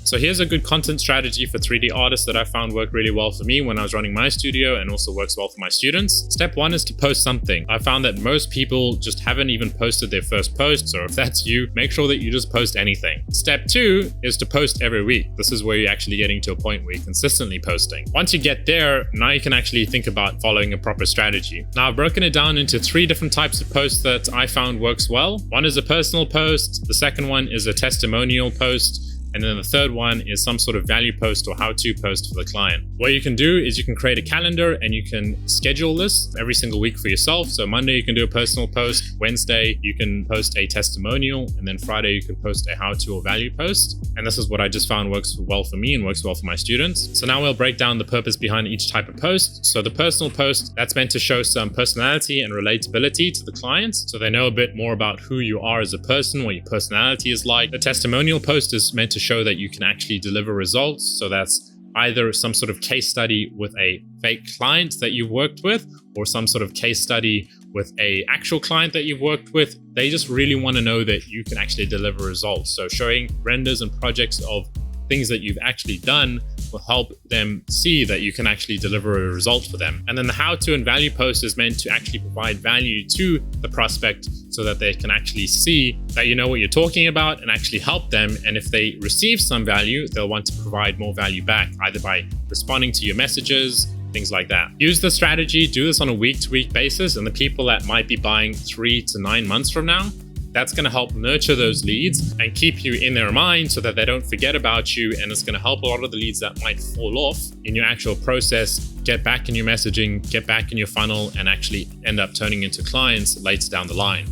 So here's a good content strategy for 3D artists that I found worked really well for me when I was running my studio and also works well for my students. Step 1 is to post something. I found that most people just haven't even posted their first post, so if that's you, make sure that you just post anything. Step 2 is to post every week. This is where you're actually getting to a point where you're consistently posting. Once you get there, now you can actually think about following a proper strategy. Now I've broken it down into 3 different types of posts that I found works well. One is a personal post, the second one is a testimonial post, and then the third one is some sort of value post or how-to post for the client. What you can do is you can create a calendar and you can schedule this every single week for yourself. So Monday you can do a personal post, Wednesday you can post a testimonial, and then Friday you can post a how-to or value post. And this is what I just found works well for me and works well for my students. So now we'll break down the purpose behind each type of post. So the personal post, that's meant to show some personality and relatability to the clients, so they know a bit more about who you are as a person, what your personality is like. The testimonial post is meant to show that you can actually deliver results. So that's either some sort of case study with a fake client that you've worked with, or some sort of case study with a actual client that you've worked with. They just really want to know that you can actually deliver results. So showing renders and projects of things that you've actually done will help them see that you can actually deliver a result for them. And then the how-to and value post is meant to actually provide value to the prospect so that they can actually see that you know what you're talking about and actually help them. And if they receive some value, they'll want to provide more value back, either by responding to your messages, things like that. Use the strategy, do this on a week-to-week basis, and the people that might be buying 3 to 9 months from now, that's going to help nurture those leads and keep you in their mind so that they don't forget about you. And it's going to help a lot of the leads that might fall off in your actual process get back in your messaging, get back in your funnel, and actually end up turning into clients later down the line.